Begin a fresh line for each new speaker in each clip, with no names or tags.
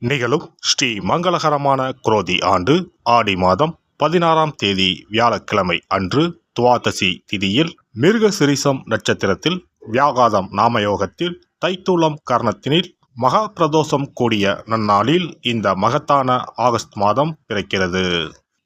நிகழும் ஸ்ரீ மங்களகரமான குரோதி ஆண்டு ஆடி மாதம் 16ஆம் தேதி வியாழக்கிழமை அன்று துவாதசி திதியில் மிருகசிரிசம் நட்சத்திரத்தில் வியாகாதம் நாமயோகத்தில் தைத்தூலம் கர்ணத்தினில் மகா பிரதோஷம் கூடிய நன்னாளில் இந்த மகத்தான ஆகஸ்ட் மாதம் பிறக்கிறது.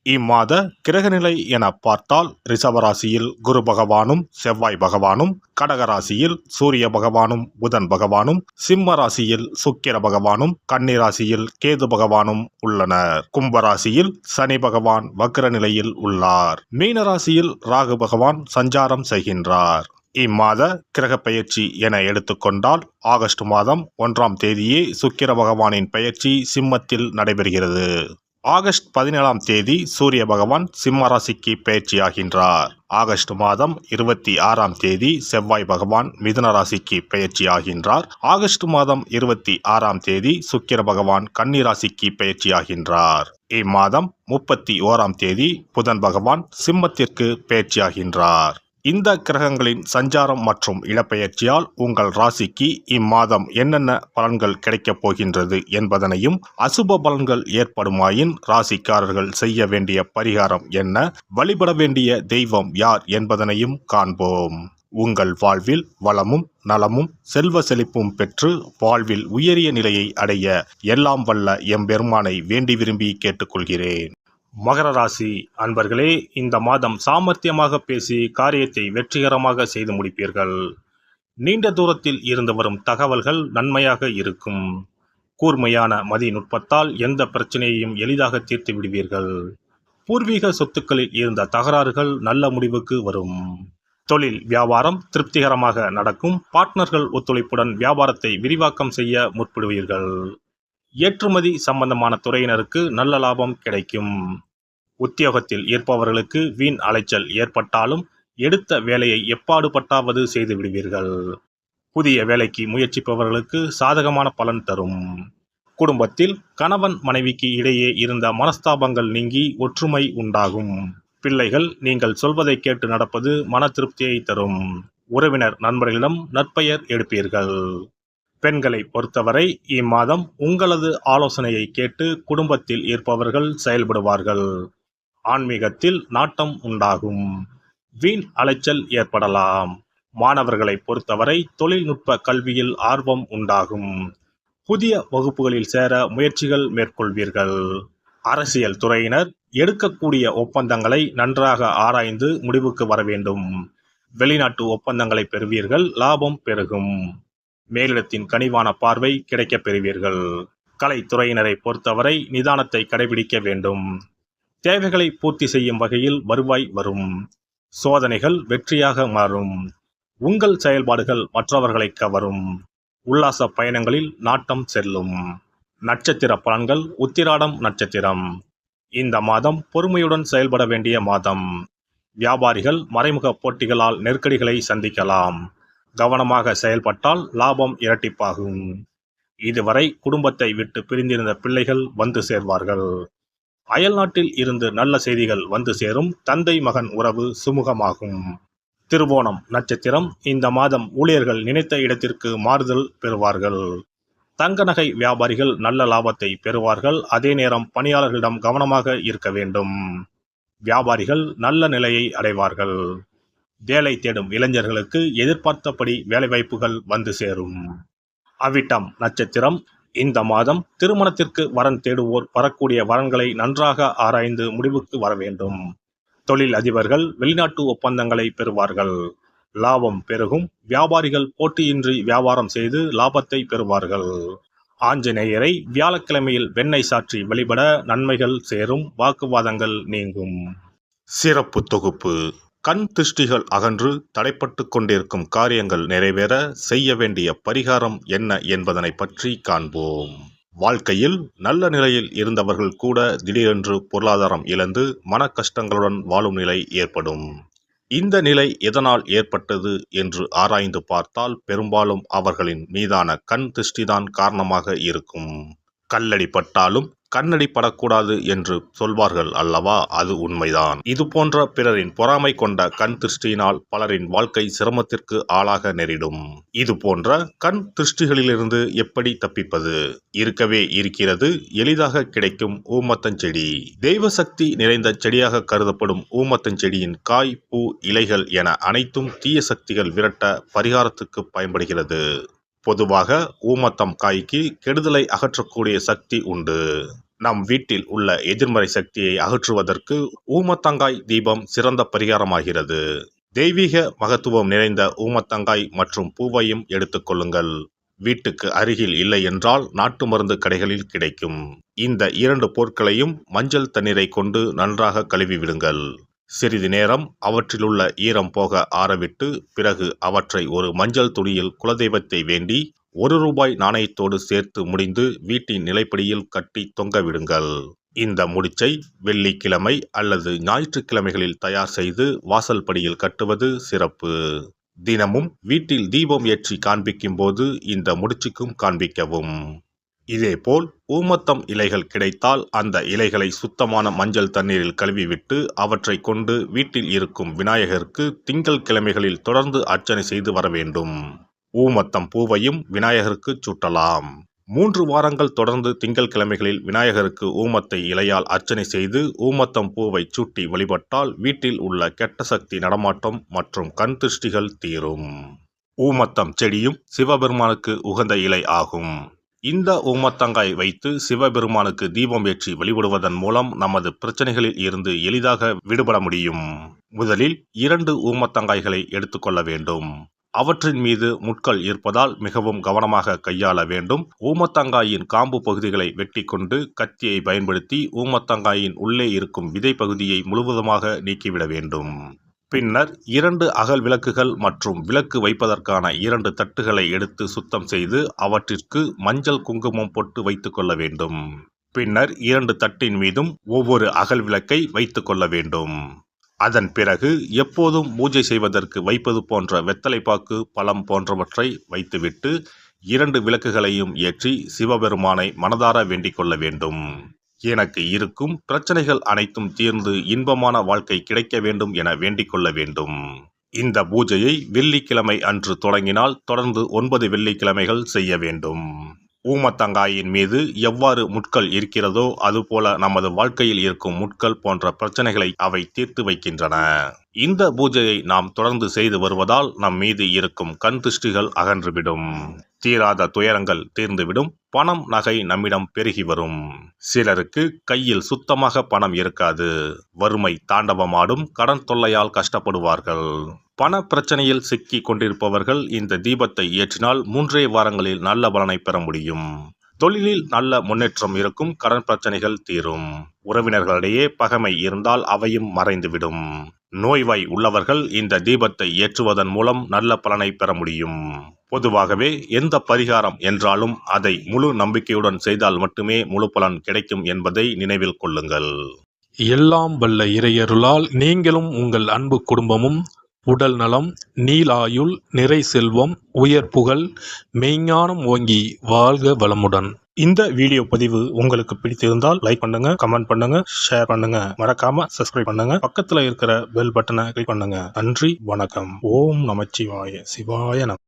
இம்மாத கிரகநிலை என பார்த்தால் ரிஷபராசியில் குரு பகவானும் செவ்வாய் பகவானும், கடகராசியில் சூரிய பகவானும் புதன் பகவானும், சிம்ம ராசியில் சுக்கிர பகவானும், கன்னி ராசியில் கேது பகவானும் உள்ளனர். கும்பராசியில் சனி பகவான் வக்ர நிலையில் உள்ளார். மீனராசியில் ராகு பகவான் சஞ்சாரம் செய்கின்றார். இம்மாத கிரக பெயர்ச்சி என எடுத்துக்கொண்டால் ஆகஸ்ட் மாதம் 1ஆம் தேதியே சுக்கிர பகவானின் பெயர்ச்சி சிம்மத்தில் நடைபெறுகிறது. ஆகஸ்ட் 17ஆம் தேதி சூரிய பகவான் சிம்ம ராசிக்கு பெயர்ச்சியாகின்றார். ஆகஸ்ட் மாதம் 26ஆம் தேதி செவ்வாய் பகவான் மிதுன ராசிக்கு பெயர்ச்சியாகின்றார். ஆகஸ்ட் மாதம் 26ஆம் தேதி சுக்கிர பகவான் கன்னி ராசிக்கு பெயர்ச்சியாகின்றார். இம்மாதம் 31ஆம் தேதி புதன் பகவான் சிம்மத்திற்கு பெயர்ச்சியாகின்றார். இந்த கிரகங்களின் சஞ்சாரம் மற்றும் இடப்பெயர்ச்சியால் உங்கள் ராசிக்கு இம்மாதம் என்னென்ன பலன்கள் கிடைக்கப் போகின்றது என்பதனையும், அசுப பலன்கள் ஏற்படுமாயின் ராசிக்காரர்கள் செய்ய வேண்டிய பரிகாரம் என்ன, வழிபட வேண்டிய தெய்வம் யார் என்பதனையும் காண்போம். உங்கள் வாழ்வில் வளமும் நலமும் செல்வ செழிப்பும் பெற்று வாழ்வில் உயரிய நிலையை அடைய எல்லாம் வல்ல எம்பெருமானை வேண்டி விரும்பி கேட்டுக்கொள்கிறேன். மகர ராசி அன்பர்களே, இந்த மாதம் சாமர்த்தியமாக பேசி காரியத்தை வெற்றிகரமாக செய்து முடிப்பீர்கள். நீண்ட தூரத்தில் இருந்து வரும் தகவல்கள் நன்மையாக இருக்கும். கூர்மையான மதிநுட்பத்தால் எந்த பிரச்சனையையும் எளிதாக தீர்த்து விடுவீர்கள். பூர்வீக சொத்துக்களில் இருந்த தகராறுகள் நல்ல முடிவுக்கு வரும். தொழில் வியாபாரம் திருப்திகரமாக நடக்கும். பார்ட்னர்கள் ஒத்துழைப்புடன் வியாபாரத்தை விரிவாக்கம் செய்ய முற்படுவீர்கள். ஏற்றுமதி சம்பந்தமான துறையினருக்கு நல்ல லாபம் கிடைக்கும். உத்தியோகத்தில் இருப்பவர்களுக்கு வீண் அலைச்சல் ஏற்பட்டாலும் எடுத்த வேலையை எப்பாடுபட்டாவது செய்து விடுவீர்கள். புதிய வேலைக்கு முயற்சிப்பவர்களுக்கு சாதகமான பலன் தரும். குடும்பத்தில் கணவன் மனைவிக்கு இடையே இருந்த மனஸ்தாபங்கள் நீங்கி ஒற்றுமை உண்டாகும். பிள்ளைகள் நீங்கள் சொல்வதை கேட்டு நடப்பது மன திருப்தியை தரும். உறவினர் நண்பர்களிடம் நற்பெயர் எடுப்பீர்கள். பெண்களை பொறுத்தவரை இம்மாதம் உங்களது ஆலோசனையை கேட்டு குடும்பத்தில் இருப்பவர்கள் செயல்படுவார்கள். ஆன்மீகத்தில் நாட்டம் உண்டாகும். வீண் அலைச்சல் ஏற்படலாம். மாணவர்களை பொறுத்தவரை தொழில்நுட்ப கல்வியில் ஆர்வம் உண்டாகும். புதிய வகுப்புகளில் சேர முயற்சிகள் மேற்கொள்வீர்கள். அரசியல் துறையினர் எடுக்கக்கூடிய ஒப்பந்தங்களை நன்றாக ஆராய்ந்து முடிவுக்கு வர வேண்டும். வெளிநாட்டு ஒப்பந்தங்களை பெறுவீர்கள். லாபம் பெருகும். மேலிடத்தின் கனிவான பார்வை கிடைக்கப் பெறுவீர்கள். கலைத்துறையினரை பொறுத்தவரை நிதானத்தை கடைபிடிக்க வேண்டும். தேவைகளை பூர்த்தி செய்யும் வகையில் வருவாய் வரும். சோதனைகள் வெற்றியாக மாறும். உங்கள் செயல்பாடுகள் மற்றவர்களை கவரும். உல்லாச பயணங்களில் நாட்டம் செல்லும். நட்சத்திர பலன்கள் உத்திராடம் நட்சத்திரம். இந்த மாதம் பொறுமையுடன் செயல்பட வேண்டிய மாதம். வியாபாரிகள் மறைமுக போட்டிகளால் நெருக்கடிகளை சந்திக்கலாம். கவனமாக செயல்பட்டால் லாபம் இரட்டிப்பாகும். இதுவரை குடும்பத்தை விட்டு பிரிந்திருந்த பிள்ளைகள் வந்து சேர்வார்கள். அயல்நாட்டில் இருந்து நல்ல செய்திகள் வந்து சேரும். தந்தை மகன் உறவு சுமூகமாகும். திருவோணம் நட்சத்திரம். இந்த மாதம் ஊழியர்கள் நினைத்த இடத்திற்கு மாறுதல் பெறுவார்கள். தங்க நகை வியாபாரிகள் நல்ல லாபத்தை பெறுவார்கள். அதே நேரம் பணியாளர்களிடம் கவனமாக இருக்க வேண்டும். வியாபாரிகள் நல்ல நிலையை அடைவார்கள். வேலை தேடும் இளைஞர்களுக்கு எதிர்பார்த்தபடி வேலைவாய்ப்புகள் வந்து சேரும். அவிட்டம் நட்சத்திரம். இந்த மாதம் திருமணத்திற்கு வரன் தேடுவோர் வரக்கூடிய வரன்களை நன்றாக ஆராய்ந்து முடிவுக்கு வர வேண்டும். தொழில் அதிபர்கள் வெளிநாட்டு ஒப்பந்தங்களை பெறுவார்கள். லாபம் பெருகும். வியாபாரிகள் போட்டியின்றி வியாபாரம் செய்து லாபத்தை பெறுவார்கள். ஆஞ்சநேயரை வியாழக்கிழமையில் வெண்ணெய் சாற்றி வழிபட நன்மைகள் சேரும். வாக்குவாதங்கள் நீங்கும். சிறப்பு தொகுப்பு. கண் திருஷ்டிகள் அகன்று தடைப்பட்டு கொண்டிருக்கும் காரியங்கள் நிறைவேற செய்ய வேண்டிய பரிகாரம் என்ன என்பதனை பற்றி காண்போம். வாழ்க்கையில் நல்ல நிலையில் இருந்தவர்கள் கூட திடீரென்று பொருளாதாரம் இழந்து மன கஷ்டங்களுடன் வாழும் நிலை ஏற்படும். இந்த நிலை எதனால் ஏற்பட்டது என்று ஆராய்ந்து பார்த்தால் பெரும்பாலும் அவர்களின் மீதான கண் திருஷ்டிதான் காரணமாக இருக்கும். கல்லடி பட்டாலும் கண்ணடி படக்கூடாது என்று சொல்வார்கள் அல்லவா, அது உண்மைதான். இது போன்ற பிறரின் பொறாமை கொண்ட கண் திருஷ்டியினால் பலரின் வாழ்க்கை சிரமத்திற்கு ஆளாக நேரிடும். இது போன்ற கண் திருஷ்டிகளிலிருந்து எப்படி தப்பிப்பது? இருக்கவே இருக்கிறது எளிதாக கிடைக்கும் ஊமத்தஞ்செடி. தெய்வ சக்தி நிறைந்த செடியாக கருதப்படும் ஊமத்தஞ்செடியின் காய், பூ, இலைகள் என அனைத்தும் தீய சக்திகள் விரட்ட பரிகாரத்துக்கு பயன்படுகிறது. பொதுவாக ஊமத்தம் காய்க்கு கெடுதலை அகற்றக்கூடிய சக்தி உண்டு. நம் வீட்டில் உள்ள எதிர்மறை சக்தியை அகற்றுவதற்கு ஊமத்தங்காய் தீபம் சிறந்த பரிகாரமாகிறது. தெய்வீக மகத்துவம் நிறைந்த ஊமத்தங்காய் மற்றும் பூவையும் எடுத்துக்கொள்ளுங்கள். வீட்டுக்கு அருகில் இல்லை என்றால் நாட்டு மருந்து கடைகளில் கிடைக்கும். இந்த 2 பொருட்களையும் மஞ்சள் தண்ணீரை கொண்டு நன்றாக கழுவி விடுங்கள். சிறிது நேரம் அவற்றிலுள்ள ஈரம் போக ஆறவிட்டு பிறகு அவற்றை ஒரு மஞ்சள் துணியில் குலதெய்வத்தை வேண்டி ₹1 நாணயத்தோடு சேர்த்து முடிந்து வீட்டின் நிலைப்படியில் கட்டி தொங்க விடுங்கள். இந்த முடிச்சை வெள்ளிக்கிழமை அல்லது ஞாயிற்றுக்கிழமைகளில் தயார் செய்து வாசல் படியில் கட்டுவது சிறப்பு. தினமும் வீட்டில் தீபம் ஏற்றி காண்பிக்கும் போது இந்த முடிச்சுக்கும் காண்பிக்கவும். இதேபோல் ஊமத்தம் இலைகள் கிடைத்தால் அந்த இலைகளை சுத்தமான மஞ்சள் தண்ணீரில் கழுவிவிட்டு அவற்றை கொண்டு வீட்டில் இருக்கும் விநாயகருக்கு திங்கள் கிழமைகளில் தொடர்ந்து அர்ச்சனை செய்து வர வேண்டும். ஊமத்தம் பூவையும் விநாயகருக்கு சூட்டலாம். 3 வாரங்கள் தொடர்ந்து திங்கள் கிழமைகளில் விநாயகருக்கு ஊமத்தை இலையால் அர்ச்சனை செய்து ஊமத்தம் பூவை சூட்டி வழிபட்டால் வீட்டில் உள்ள கெட்ட சக்தி நடமாட்டம் மற்றும் கண் திருஷ்டிகள் தீரும். ஊமத்தம் செடியும் சிவபெருமானுக்கு உகந்த இலை ஆகும். இந்த ஊமத்தங்காய் வைத்து சிவபெருமானுக்கு தீபம் ஏற்றி வழிபடுவதன் மூலம் நமது பிரச்சனைகளில் இருந்து எளிதாக விடுபட முடியும். முதலில் 2 ஊமத்தங்காய்களை எடுத்துக்கொள்ள வேண்டும். அவற்றின் மீது முட்கள் இருப்பதால் மிகவும் கவனமாக கையாள வேண்டும். ஊமத்தங்காயின் காம்பு பகுதிகளை வெட்டி கொண்டு கத்தியை பயன்படுத்தி ஊமத்தங்காயின் உள்ளே இருக்கும் விதை பகுதியை முழுவதுமாக நீக்கிவிட வேண்டும். பின்னர் 2 அகல் விளக்குகள் மற்றும் விளக்கு வைப்பதற்கான 2 தட்டுகளை எடுத்து சுத்தம் செய்து அவற்றிற்கு மஞ்சள் குங்குமம் போட்டு வைத்துக் கொள்ள வேண்டும். பின்னர் 2 தட்டின் மீதும் ஒவ்வொரு அகல் விளக்கை வைத்துக் கொள்ள வேண்டும். அதன் பிறகு எப்போதும் பூஜை செய்வதற்கு வைப்பது போன்ற வெத்தலைப்பாக்கு, பழம் போன்றவற்றை வைத்துவிட்டு 2 விளக்குகளையும் ஏற்றி சிவபெருமானை மனதார வேண்டிக் கொள்ள வேண்டும். எனக்கு இருக்கும் பிரச்சனைகள் அனைத்தும் தீர்ந்து இன்பமான வாழ்க்கை கிடைக்க வேண்டும் என வேண்டிக் கொள்ள வேண்டும். இந்த பூஜையை வெள்ளிக்கிழமை அன்று தொடங்கினால் தொடர்ந்து 9 வெள்ளிக்கிழமைகள் செய்ய வேண்டும். ஊமத்தங்காயின் மீது எவ்வாறு முட்கள் இருக்கிறதோ அதுபோல நமது வாழ்க்கையில் இருக்கும் முட்கள் போன்ற பிரச்சனைகளை அவை தீர்த்து வைக்கின்றன. இந்த பூஜையை நாம் தொடர்ந்து செய்து வருவதால் நம் மீது இருக்கும் கண் திருஷ்டிகள் அகன்றுவிடும். தீராத துயரங்கள் தீர்ந்துவிடும். பணம், நகை நம்மிடம் பெருகி வரும். சிலருக்கு கையில் சுத்தமாக பணம் இருக்காது. வறுமை தாண்டவமாடும். கடன் தொல்லையால் கஷ்டப்படுவார்கள். பண பிரச்சனையில் சிக்கி கொண்டிருப்பவர்கள் இந்த தீபத்தை ஏற்றினால் 3 வாரங்களில் நல்ல பலனை பெற முடியும். தொழிலில் நல்ல முன்னேற்றம் இருக்கும். கடன் பிரச்சனைகள் தீரும். உறவினர்களிடையே பகைமை இருந்தால் அவையும் மறைந்துவிடும். நோய்வாய் உள்ளவர்கள் இந்த தீபத்தை ஏற்றுவதன் மூலம் நல்ல பலனை பெற முடியும். பொதுவாகவே எந்த பரிகாரம் என்றாலும் அதை முழு நம்பிக்கையுடன் செய்தால் மட்டுமே முழு பலன் கிடைக்கும் என்பதை நினைவில் கொள்ளுங்கள்.
எல்லாம் வல்ல இறையருளால் நீங்களும் உங்கள் அன்பு குடும்பமும் உடல் நலம், நீலாயுள், நிறை செல்வம், உயர் புகழ், மெய்ஞானம் ஓங்கி வாழ்க வளமுடன்.
இந்த வீடியோ பதிவு உங்களுக்கு பிடித்திருந்தால் லைக் பண்ணுங்க, கமெண்ட் பண்ணுங்க, ஷேர் பண்ணுங்க. மறக்காம சப்ஸ்கிரைப் பண்ணுங்க. பக்கத்துல இருக்கிற பெல் பட்டனை கிளிக் பண்ணுங்க. நன்றி, வணக்கம். ஓம் நமச்சிவாய. சிவாய நம.